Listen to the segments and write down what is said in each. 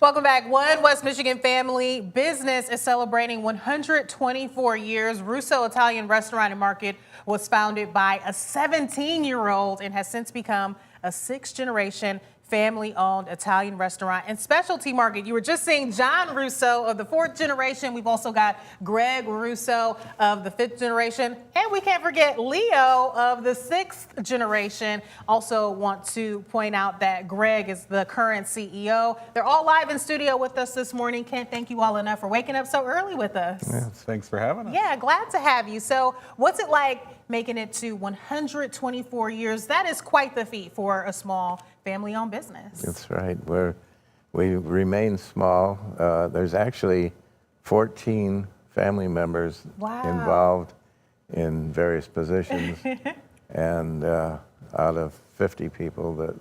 Welcome back. One West Michigan family business is celebrating 124 years. Russo Italian Restaurant and Market was founded by a 17-year-old and has since become a sixth-generation family-owned Italian restaurant and specialty market. You were just seeing John Russo of the fourth generation. We've also got Greg Russo of the fifth generation. And we can't forget Leo of the sixth generation. Also want to point out that Greg is the current CEO. They're all live in studio with us this morning. Can't thank you all enough for waking up so early with us. Yeah, thanks for having us. Yeah, glad to have you. So what's it like making it to 124 years? That is quite the feat for a small family-owned business. That's right. We remain small. There's actually 14 family members involved in various positions, and out of 50 people that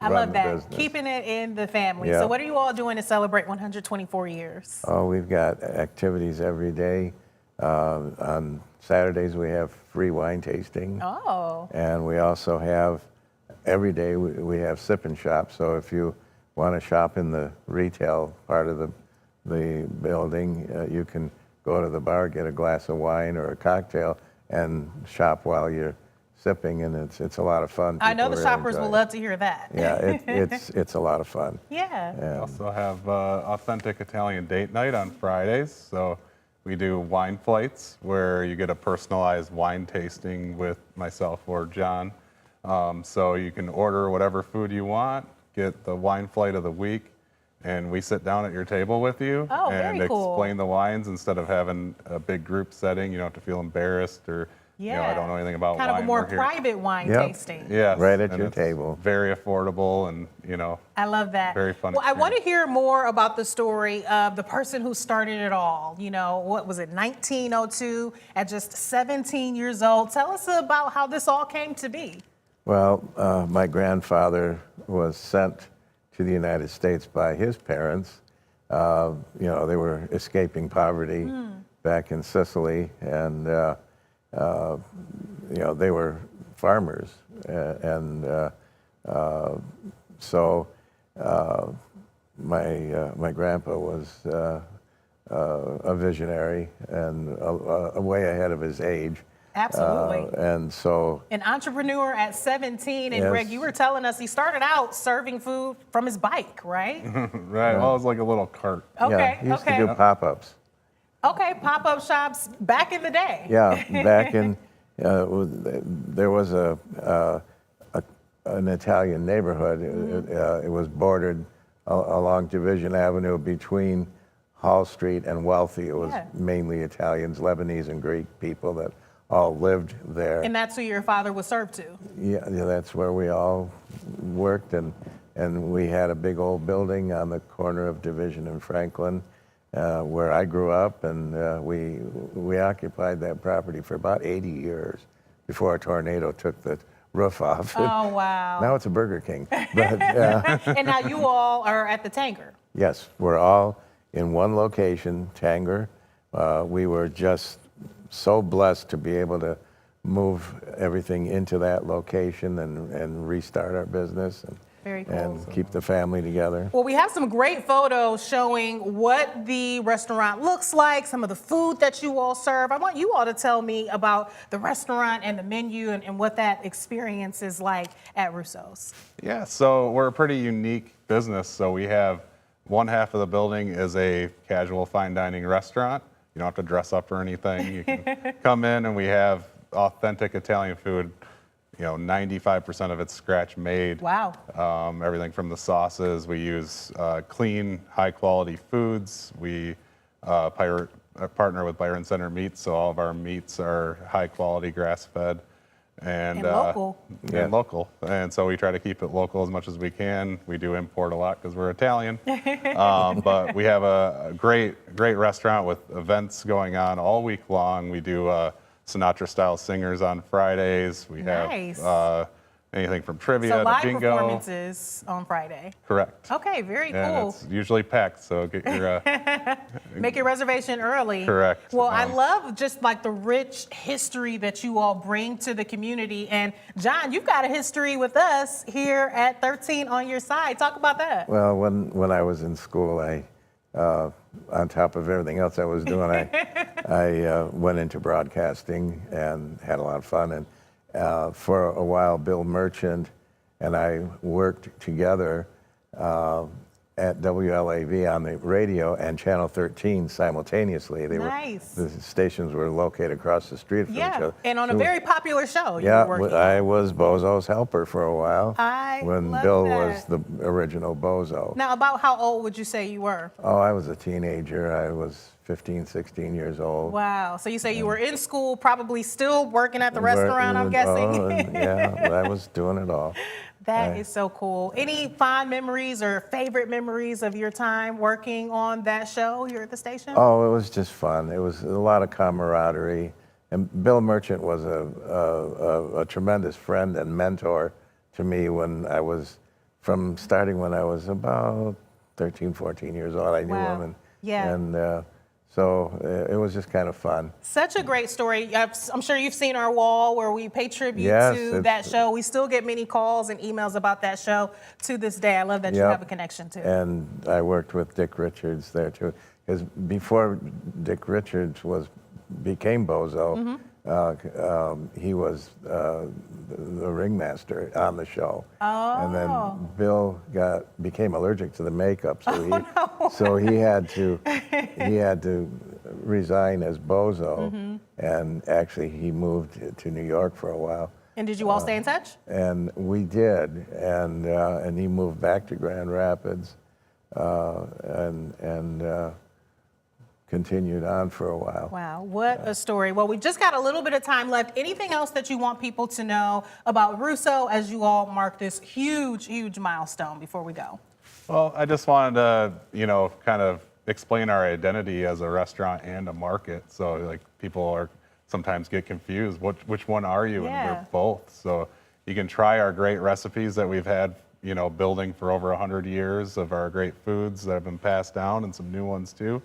I run love the that. business. Keeping it in the family. Yeah. So what are you all doing to celebrate 124 years? Oh, we've got activities every day. On Saturdays, we have free wine tasting. Oh. And we also have, every day, we have sip and shop. So if you want to shop in the retail part of the building, you can go to the bar, get a glass of wine or a cocktail, and shop while you're sipping, and it's a lot of fun. I know People the really shoppers enjoy will it. love to hear that. Yeah, it's a lot of fun. Yeah. We also have authentic Italian date night on Fridays. So we do wine flights where you get a personalized wine tasting with myself or John. So you can order whatever food you want, get the wine flight of the week, and we sit down at your table with you and very cool. explain the wines instead of having a big group setting. You don't have to feel embarrassed or you know, I don't know anything about kind wine. of a more We're here. private wine Yep. tasting. Yes, Right at and your it's table. Very affordable, and you know. I love that. Very fun Well, I want to experience. hear more about the story of the person who started it all. You know, what was it, 1902, at just 17 years old? Tell us about how this all came to be. Well, my grandfather was sent to the United States by his parents. You know, they were escaping poverty back in Sicily, and you know, they were farmers, so my grandpa was a visionary and way ahead of his age. Absolutely. And so An entrepreneur at 17, and Yes. Greg, you were telling us he started out serving food from his bike, right? Right. Well, it was like a little cart. Okay, yeah, he used okay. to do pop-ups. Okay, pop-up shops back in the day. Yeah, back in there was an Italian neighborhood. It was bordered along Division Avenue between Hall Street and Wealthy. It was mainly Italians, Lebanese, and Greek people that all lived there. And that's who your father was served to. Yeah, that's where we all worked, and we had a big old building on the corner of Division and Franklin, where I grew up, and we occupied that property for about 80 years before a tornado took the roof off. Oh, wow. Now it's a Burger King. But And now you all are at the Tanger. yes, we're all in one location, Tanger. We were just so blessed to be able to move everything into that location and restart our business Very cool. and keep the family together. Well, we have some great photos showing what the restaurant looks like, some of the food that you all serve. I want you all to tell me about the restaurant and the menu and what that experience is like at Russo's. Yeah, so we're a pretty unique business. So we have one half of the building is a casual fine dining restaurant. You don't have to dress up or anything. You can come in, and we have authentic Italian food. You know, 95% of it's scratch made. Wow. Everything from the sauces. We use clean, high quality foods. We partner with Byron Center Meats, so all of our meats are high quality, grass fed. And local. And local. And so we try to keep it local as much as we can. We do import a lot because we're Italian. But we have a great restaurant with events going on all week long. We do Sinatra-style singers on Fridays. We Nice. have anything from trivia So to live bingo. performances on Friday. Correct. Okay, very And cool. it's usually packed, so get your Make your reservation early. Correct. Well, I love just like the rich history that you all bring to the community. And John, you've got a history with us here at 13 on your side. Talk about that. Well, when I was in school, on top of everything else I was doing, I went into broadcasting and had a lot of fun. And for a while, Bill Merchant and I worked together at WLAV on the radio and Channel 13 simultaneously. Nice. The stations were located across the street from each Yeah, other. and on a So- very popular show you Yeah, were working I on. was Bozo's helper for a while. When love Bill that. was the original Bozo. Now, about how old would you say you were? Oh, I was a teenager. I was 15, 16 years old. Wow. So you say you were in school, probably still working at the restaurant, I'm guessing? Oh, and yeah, I was doing it all. That is so cool. Any fond memories or favorite memories of your time working on that show here at the station? Oh, it was just fun. It was a lot of camaraderie. And Bill Merchant was a tremendous friend and mentor to me when I was, starting when I was about 13, 14 years old. I knew Wow. him. And, Yeah. and so it was just kind of fun. Such a great story. I'm sure you've seen our wall where we pay tribute Yes, to that show. We still get many calls and emails about that show to this day. I love that you Yep. have a connection to it. And I worked with Dick Richards there too. Because before Dick Richards became Bozo, he was the ringmaster on the show. Oh. And then Bill became allergic to the makeup, so he had to resign as Bozo, and actually he moved to New York for a while. And did you all stay in touch? And we did, and he moved back to Grand Rapids, and continued on for a while. Wow, what a story. Well, we just got a little bit of time left. Anything else that you want people to know about Russo as you all mark this huge, huge milestone before we go? Well, I just wanted to, kind of explain our identity as a restaurant and a market. So like people sometimes get confused. Which one are you? Yeah. And we're both. So you can try our great recipes that we've had, building for over 100 years of our great foods that have been passed down and some new ones too.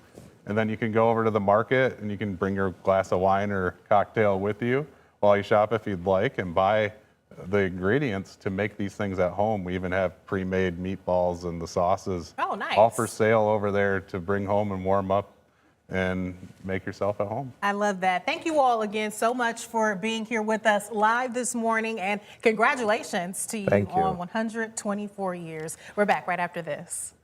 And then you can go over to the market and you can bring your glass of wine or cocktail with you while you shop if you'd like and buy the ingredients to make these things at home. We even have pre-made meatballs and the sauces. Oh, nice. All for sale over there to bring home and warm up and make yourself at home. I love that. Thank you all again so much for being here with us live this morning, and congratulations to you Thank you. on 124 years. We're back right after this.